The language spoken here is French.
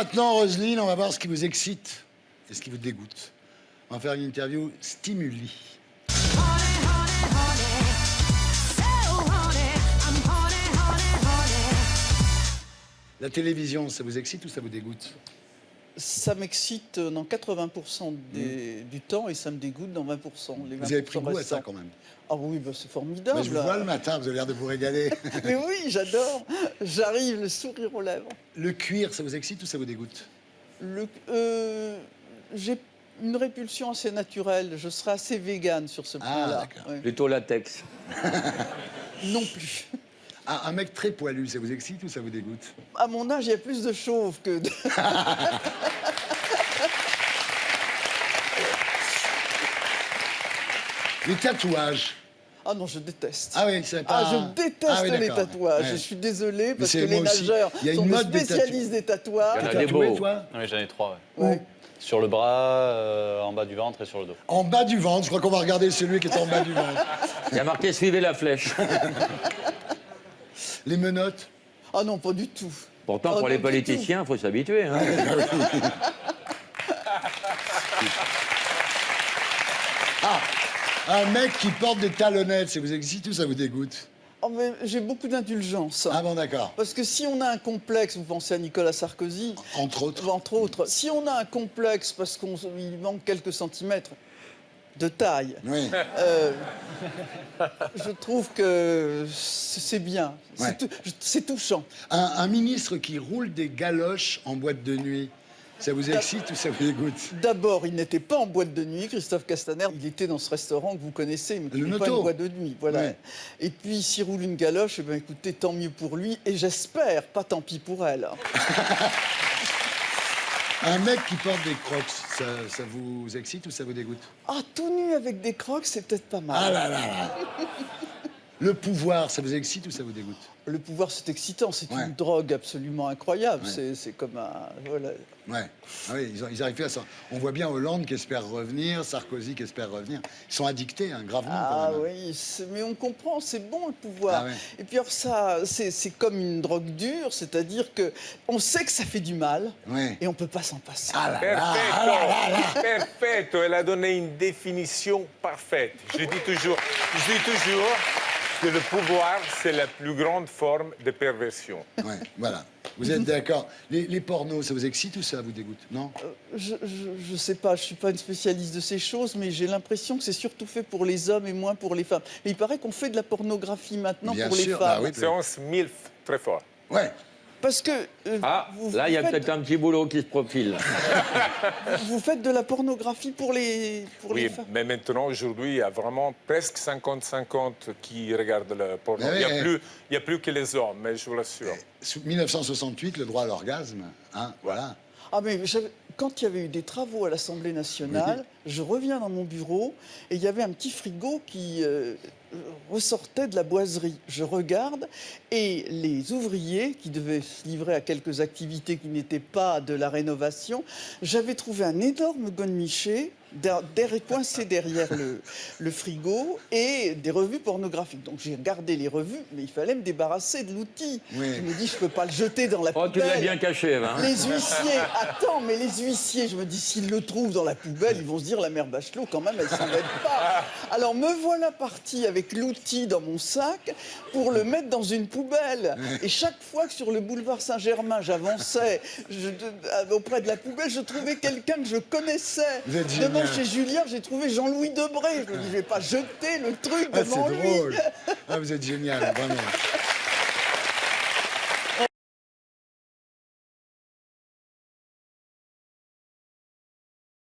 maintenant, Roselyne, on va voir ce qui vous excite et ce qui vous dégoûte. On va faire une interview stimuli. La télévision, ça vous excite ou ça vous dégoûte? Ça m'excite dans 80% du temps et ça me dégoûte dans 20%. Les 20% Vous avez pris goût à ça restants. quand même. Ah oui, bah c'est formidable. Mais je vous vois le matin, vous avez l'air de vous régaler. Mais oui, j'adore. J'arrive, le sourire aux lèvres. Le cuir, ça vous excite ou ça vous dégoûte? J'ai une répulsion assez naturelle. Je serai assez végane sur ce point-là. d'accord. Ouais. Plutôt latex. Non plus. Ah, un mec très poilu, ça vous excite ou ça vous dégoûte? À mon âge, il y a plus de chauves que de... Les tatouages. Ah non, je déteste. Ah oui, c'est pas... Ah, je déteste oui, les d'accord. tatouages. Ouais. Je suis désolé parce que c'est les moi aussi. nageurs Il y a une sont des mode des spécialistes des tatouages. Il y en a T'es des tatoué, beaux. toi? Oui, j'en ai 3, ouais. Ouais. Sur le bras, en bas du ventre et sur le dos. En bas du ventre, je crois qu'on va regarder celui qui est en bas du ventre. Il y a marqué « Suivez la flèche ». Les menottes. Ah non, pas du tout. Pourtant, Ah pour non, les du politiciens, il faut s'habituer. Hein. Un mec qui porte des talonnettes, ça vous excite ou ça vous dégoûte? Oh, mais j'ai beaucoup d'indulgence. Ah bon, d'accord. Parce que si on a un complexe, vous pensez à Nicolas Sarkozy, Entre autres. entre autres, si on a un complexe parce qu'il manque quelques centimètres de taille, Oui. je trouve que c'est bien. Ouais. C'est touchant. Un ministre qui roule des galoches en boîte de nuit, ça vous excite ou ça vous dégoûte? D'abord, il n'était pas en boîte de nuit, Christophe Castaner. Il était dans ce restaurant que vous connaissez, mais qui Le n'est pas Noto. une boîte de nuit. Voilà. Ouais. Et puis, s'il roule une galoche, eh ben, écoutez, tant mieux pour lui. Et j'espère, pas tant pis pour elle. Un mec qui porte des crocs, ça vous excite ou ça vous dégoûte? Ah, tout nu avec des crocs, c'est peut-être pas mal. Ah là là là. Le pouvoir, ça vous excite ou ça vous dégoûte? Le pouvoir, c'est excitant. C'est Ouais. une drogue absolument incroyable. Ouais. C'est comme un... Voilà. Ouais. Ah oui, ils arrivent à ça. On voit bien Hollande qui espère revenir, Sarkozy qui espère revenir. Ils sont addictés, hein, gravement. Ah quand même. oui, mais on comprend, c'est bon le pouvoir. Ah ouais. Et puis alors ça, c'est comme une drogue dure, c'est-à-dire que on sait que ça fait du mal Ouais. et on peut pas s'en passer. Ah là là, Perfetto, ah là là là. perfetto. Elle a donné une définition parfaite. Je dis toujours que le pouvoir, c'est la plus grande forme de perversion. Ouais, voilà. Vous êtes d'accord? Les pornos, ça vous excite ou ça vous dégoûte? Non? Je sais pas, je suis pas une spécialiste de ces choses, mais j'ai l'impression que c'est surtout fait pour les hommes et moins pour les femmes. Et il paraît qu'on fait de la pornographie maintenant Bien pour sûr, les bah femmes. oui. Séance MILF, très fort. Ouais. Parce que Ah, vous là, il y a faites- peut-être un petit boulot qui se profile. vous faites de la pornographie pour les Oui, femmes. mais maintenant, aujourd'hui, il y a vraiment presque 50-50 qui regardent le porno. Mais Il oui, n'y a plus que les hommes, mais je vous l'assure. 1968, le droit à l'orgasme, hein, voilà. Ah mais quand il y avait eu des travaux à l'Assemblée nationale, je reviens dans mon bureau et il y avait un petit frigo qui ressortait de la boiserie. Je regarde et les ouvriers qui devaient se livrer à quelques activités qui n'étaient pas de la rénovation, j'avais trouvé un énorme godemiché coincé derrière le frigo et des revues pornographiques. Donc j'ai regardé les revues, mais il fallait me débarrasser de l'outil. Oui. Je me dis, je ne peux pas le jeter dans la Oh, tu poubelle. l'as bien caché, hein. Les huissiers, attends, mais les huissiers, je me dis, s'ils le trouvent dans la poubelle, ils vont se dire, la mère Bachelot, quand même, elle s'en mêle pas. Alors me voilà parti avec l'outil dans mon sac pour le mettre dans une poubelle. Et chaque fois que sur le boulevard Saint-Germain, j'avançais auprès de la poubelle, je trouvais quelqu'un que je connaissais. Vous êtes Devant génial. chez Julien, j'ai trouvé Jean-Louis Debré. Je me dis, je vais pas jeter le truc Ah, devant c'est lui. drôle. Ah, vous êtes génial, vraiment.